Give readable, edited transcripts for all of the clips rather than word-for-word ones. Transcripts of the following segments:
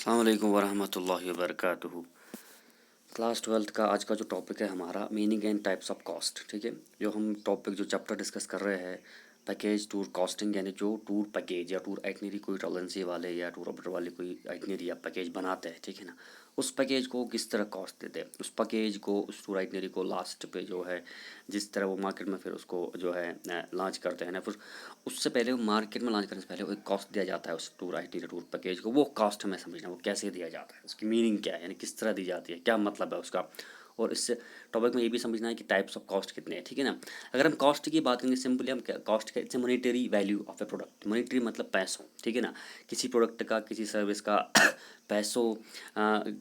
अस्सलाम वालेकुम वरहमतुल्लाहि वबरकातुहू। क्लास 12th का आज का जो टॉपिक है हमारा meaning and types of cost. ठीक है, जो हम टॉपिक जो चैप्टर डिस्कस कर रहे हैं पैकेज टूर कॉस्टिंग, यानी जो टूर पैकेज या टूर आइटनरी कोई एजेंसी वाले या टूर ऑपरेटर वाले कोई आइटनरी या पैकेज बनाते हैं, ठीक है ना, उस पैकेज को किस तरह कॉस्ट देते हैं, उस पैकेज को उस टूर आइटनरी को लास्ट पे जो है जिस तरह वो मार्केट में फिर उसको जो है लॉन्च करते हैं ना, फिर उससे पहले वो मार्केट में लॉन्च करने से पहले वो एक कॉस्ट दिया जाता है उस टूर आइटनरी टूर पैकेज को। वो कॉस्ट हमें समझना वो कैसे दिया जाता है, उसकी मीनिंग क्या है, यानी किस तरह दी जाती है, क्या मतलब है उसका। और इससे टॉपिक में ये भी समझना है कि टाइप्स ऑफ कॉस्ट कितने हैं, ठीक है ना। अगर हम कॉस्ट की बात करेंगे सिंपली हम कॉस्ट का it's monetary value of A product. Monetary मतलब पैसों, ठीक है ना, किसी प्रोडक्ट का किसी सर्विस का पैसों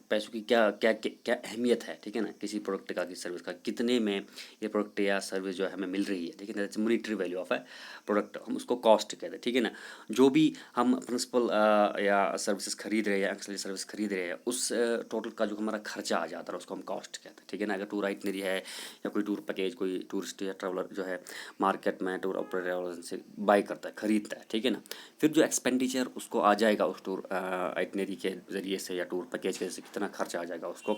पैसों की क्या क्या क्या क्या अहमियत है, ठीक है ना, किसी प्रोडक्ट का किसी सर्विस का कितने में ये प्रोडक्ट या सर्विस जो है हमें मिल रही है, ठीक है ना, it's monetary value of A product, हम उसको कॉस्ट कहते हैं, ठीक है ना। जो भी हम प्रिंसिपल या सर्विसेज खरीद रहे हैं या एक्चुअली सर्विस खरीद रहे हैं उस टोटल का जो हमारा खर्चा आ जाता है उसको हम कॉस्ट कहते हैं, ठीक है ना। अगर टूर आइटनरी है या कोई टूर पैकेज कोई टूरिस्ट या ट्रैवलर जो है मार्केट में टूर ऑपरेटर से बाई करता है खरीदता है, ठीक है ना, फिर जो एक्सपेंडिचर उसको आ जाएगा उस टूर आइटनरी के ज़रिए से या टूर पैकेज के जैसे कितना खर्चा आ जाएगा उसको,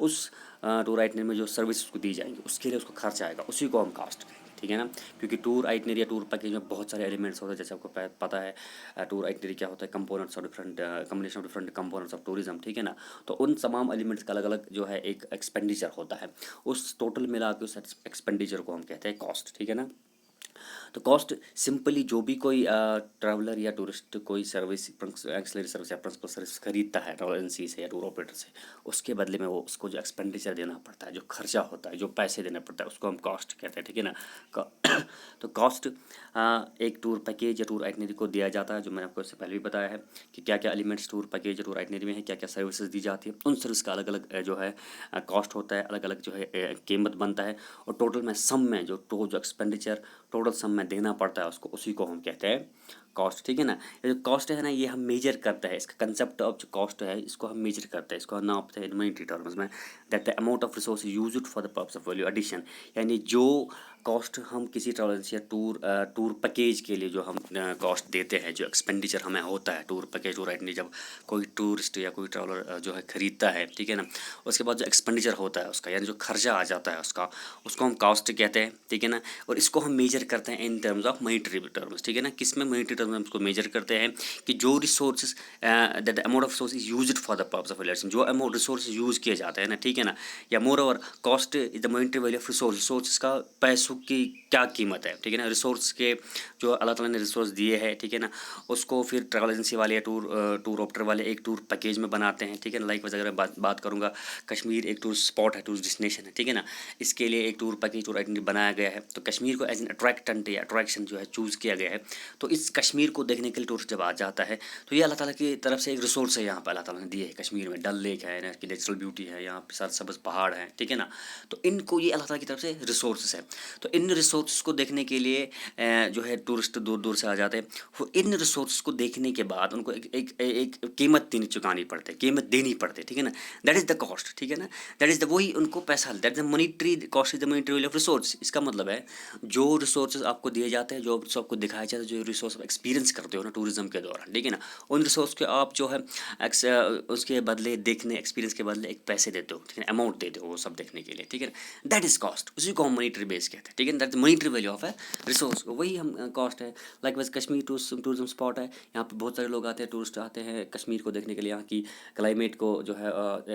उस टूर आइटनरी में जो सर्विस उसको दी जाएंगी उसके लिए उसको खर्चा आएगा, उसी को हम कास्ट कहेंगे, ठीक है ना। क्योंकि टूर आइटनरी या टूर पैकेज में बहुत सारे एलिमेंट्स होते हैं, जैसे आपको पता है टूर आइटनरी क्या होता है, components of different combination of different components of tourism, ठीक है ना। तो उन तमाम एलिमेंट्स का अलग अलग जो है एक एक्सपेंडिचर होता है, उस टोटल मिला के उस एक्सपेंडिचर को हम कहते हैं कॉस्ट, ठीक है ना। तो कॉस्ट सिंपली जो भी कोई ट्रैवलर या टूरिस्ट कोई सर्विस एक्सलरी सर्विस या प्रिंसिपल सर्विस खरीदता है ट्रैवल एजेंसी से या टूर ऑपरेटर से, उसके बदले में वो उसको जो एक्सपेंडिचर देना पड़ता है, जो खर्चा होता है, जो पैसे देना पड़ता है, उसको हम कॉस्ट कहते हैं, ठीक है ना। तो कॉस्ट एक टूर पैकेज या टूर आइटनरी को दिया जाता है, जो मैंने आपको इससे पहले भी बताया है कि क्या क्या एलिमेंट्स टूर पैकेज या टूर आइटनरी में है, क्या क्या सर्विसेज दी जाती है, उन सर्विस का अलग अलग जो है कॉस्ट होता है, अलग अलग जो है कीमत बनता है, और टोटल में सम में जो एक्सपेंडिचर टोटल सम में देना पड़ता है उसको, उसी को हम कहते हैं कॉस्ट, ठीक है ना। ये जो कॉस्ट है ना ये हम मेजर करते हैं, इसका कंसेप्ट ऑफ जो कॉस्ट है इसको हम मेजर करते हैं, इसको हम नापते हैं इन मॉनेटरी टर्म्स में, that the amount of resource used for the purpose of value addition. यानी जो कॉस्ट हम किसी ट्रैवल या टूर पैकेज के लिए जो हम कॉस्ट देते हैं, जो एक्सपेंडिचर हमें होता है टूर पैकेज टूर आइटनरी जब कोई टूरिस्ट या कोई ट्रैवलर जो है ख़रीदता है, ठीक है ना, उसके बाद जो एक्सपेंडिचर होता है उसका, यानी जो खर्चा आ जाता है उसका, उसको हम कॉस्ट कहते हैं, ठीक है ना। और इसको हम मेजर करते हैं in terms of monetary terms, ठीक है ना। किस में मॉनेटरी टर्म्स में हम इसको मेजर करते हैं कि जो resources that amount of resource is used for the purpose of valuation, जो अमाउंट रिसोर्स यूज़ किए जाते हैं ना, ठीक है ना। या more over cost is the monetary value of resource, resource का पैसों की क्या कीमत है, ठीक है ना। रिसोर्स के जो अल्लाह ताला ने रिसोर्स दिए हैं, ठीक है ना, उसको फिर ट्रैवल एजेंसी वाले या टूर ऑपरेटर वाले एक टूर पैकेज में बनाते हैं, ठीक है ना। लाइक वैसे अगर बात करूँगा, कश्मीर एक टूर स्पॉट है, टूरिस्ट डेस्टिनेशन है, ठीक है ना, इसके लिए एक टूर पैकेज टूर आइटनरी बनाया गया है, तो कश्मीर को एज एन अट्रैक्टेंट या अट्रैक्शन जो है चूज़ किया गया है। तो इस कश्मीर को देखने के लिए टूरिस्ट जब आ जाता है तो ये अल्लाह ताला की तरफ से एक रिसोर्स है, यहाँ पर अल्लाह ताला ने दिए है। कश्मीर में डल लेक है ना, की नेचुरल ब्यूटी है, यहाँ पे सरसब्ज पहाड़ हैं, ठीक है ना। तो इनको ये अल्लाह ताला की तरफ से रिसोर्स है। तो इन रिसोर्स को देखने के लिए जो है टूरिस्ट दूर दूर से आ जाते हैं। इन रिसोर्स को देखने के बाद उनको एक कीमत चुकानी पड़ती है, कीमत देनी पड़ती है, ठीक है ना। दैट इज़ द कॉस्ट, ठीक है ना। दैट इज़ द वही उनको पैसा, that is the monetary cost, is the monetary value of resource. इसका मतलब है जो रिसोर्सेज आपको दिए जाते हैं, जो आपको दिखाया जाता है, जो रिसोर्स एक्सपीरियंस करते हो ना टूरिज्म के दौरान, ठीक है ना, उन रिसोर्स के आप जो है उसके बदले देखने एक्सपीरियंस के बदले एक पैसे देते हो, ठीक है, अमाउंट देते हो वो सब देखने के लिए, ठीक है ना। दैट इज कॉस्ट, उसी को हम मॉनिटरी बेस कहते हैं, ठीक है, that is monetary value of A resource, वही हम कॉस्ट है। लाइक वैसे कश्मीर टूरिज्म स्पॉट है, यहाँ पे बहुत सारे लोग आते हैं, टूरिस्ट आते हैं कश्मीर को देखने के लिए, यहाँ की क्लाइमेट को जो है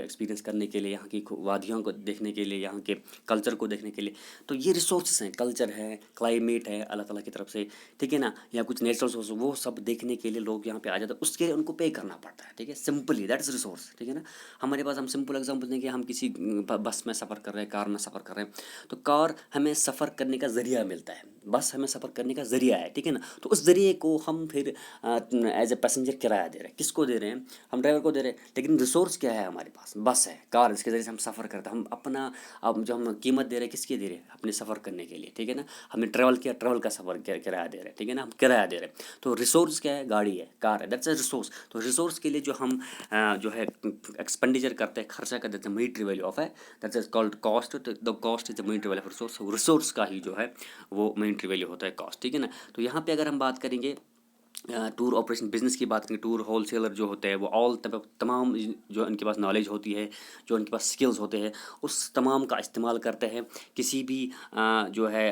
एक्सपीरियंस करने के लिए, यहाँ की वादियों को देखने के लिए, यहाँ के कल्चर को देखने के लिए। तो ये रिसोर्सेज हैं, कल्चर है, क्लाइमेट है अल्लाह ताला की तरफ से, ठीक है ना, या कुछ नेचुरल सोर्स, वो सब देखने के लिए लोग यहाँ पे आ जाते हैं, उसके लिए उनको पे करना पड़ता है, ठीक है, सिंपली दैट इज रिसोर्स, ठीक है ना। हमारे पास हम सिंपल एग्जाम्पल देंगे, हम किसी बस में सफ़र कर रहे हैं, कार में सफ़र कर रहे हैं, तो कार हमें सफ़र करने का ज़रिया मिलता है, बस हमें सफ़र करने का ज़रिया है, ठीक है ना। तो उस ज़रिए को हम फिर एज ए पैसेंजर किराया दे रहे हैं, किसको दे रहे हैं, हम ड्राइवर को दे रहे हैं, लेकिन रिसोर्स क्या है हमारे पास, बस है, कार, इसके ज़रिए से हम सफ़र करते हैं, हम अपना अब जो हम कीमत दे रहे हैं किसकी दे रहे हैं, अपने सफ़र करने के लिए, ठीक है ना। हमने ट्रैवल किया, ट्रैवल का सफ़र किराया दे रहे हैं, ठीक है ना, हम किराया दे रहे हैं। तो रिसोर्स क्या है, गाड़ी है, कार है, दैट्स अ रिसोर्स। तो रिसोर्स के लिए जो हम जो है एक्सपेंडिचर करते हैं, खर्चा कर देते हैं, मॉनिटरी वैल्यू ऑफ है, that's is called cost. The cost is the monetary value of resource, resource का ही जो है वो मॉनिटरी वैल्यू होता है कॉस्ट, ठीक है ना। तो यहाँ पे अगर हम बात करेंगे टूर ऑपरेशन बिजनेस की बात करें, टूर होलसेलर जो होते हैं वो ऑल तमाम जो इनके पास नॉलेज होती है, जो इनके पास स्किल्स होते हैं, उस तमाम का इस्तेमाल करते हैं किसी भी जो है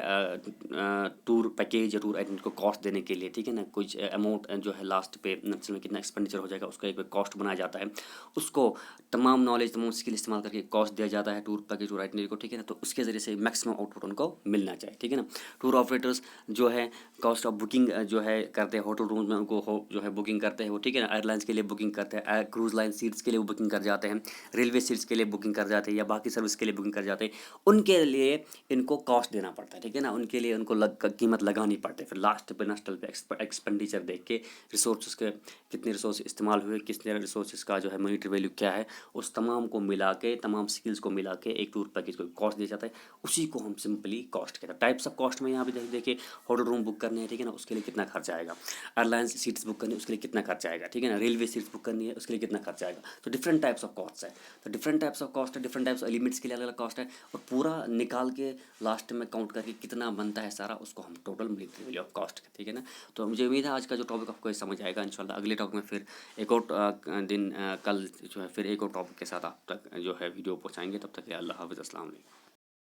टूर पैकेज या टूर एजेंट को कॉस्ट देने के लिए, ठीक है ना। कुछ अमाउंट जो है लास्ट पे में कितना एक्सपेंडिचर हो जाएगा उसका एक कॉस्ट बनाया जाता है, उसको तमाम नॉलेज तमाम स्किल इस्तेमाल करके कॉस्ट दिया जाता है टूर पैकेज टूर एजेंट को, ठीक है ना। तो उसके ज़रिए से मैक्सिमम आउटपुट उनको मिलना चाहिए, ठीक है ना। टूर ऑपरेटर्स जो है कॉस्ट ऑफ बुकिंग जो है करते हैं, होटल रूम में उनको जो है बुकिंग करते हैं वो, ठीक है ना। एयरलाइंस के लिए बुकिंग करते हैं, क्रूज़ लाइन सीट्स के लिए वो बुकिंग कर जाते हैं, रेलवे सीट्स के लिए बुकिंग कर जाते हैं या बाकी सर्विस के लिए बुकिंग कर जाते हैं, उनके लिए इनको कॉस्ट देना पड़ता है, ठीक है ना। उनके लिए उनको कीमत लगानी पड़ती है। फिर लास्ट पे नस्टल पे एक्सपेंडिचर देख के रिसोर्स के कितने रिसोर्स इस्तेमाल हुए, कितने रिसोर्स का जो है मॉनिटरी वैल्यू क्या है, उस तमाम को मिला के तमाम स्किल्स को मिला के एक टूर पैकेज को कॉस्ट दिया जाता है। उसी को हम सिंपली कॉस्ट कहते हैं। टाइप्स ऑफ कॉस्ट में यहाँ पे देखिए होटल रूम बुक करने हैं, ठीक है ना, उसके लिए कितना खर्चा आएगा। एयरलाइंस सीट्स बुक करनी है उसके लिए कितना खर्चा आएगा, ठीक है ना। रेलवे सीट्स बुक करनी है उसके लिए कितना खर्चा आएगा। तो डिफरेंट टाइप्स ऑफ कॉस्ट है। तो डिफरेंट टाइप्स ऑफ कॉस्ट है, डिफरेंट टाइप्स ऑफ एलिमेंट्स के लिए अलग अलग कॉस्ट है, और पूरा निकाल के लास्ट में काउंट करके कितना बनता है सारा, उसको हम total monetary value of cost, ठीक है ना। तो मुझे उम्मीद है आज का जो टॉपिक आपको समझ आएगा। इंशाल्लाह अगले टॉपिक में फिर एक और दिन कल जो है फिर एक और टॉपिक के साथ आप तक जो है वीडियो पहुँचाएंगे। तब तक के लिए अल्लाह हाफ़िज़, अस्सलाम वालेकुम।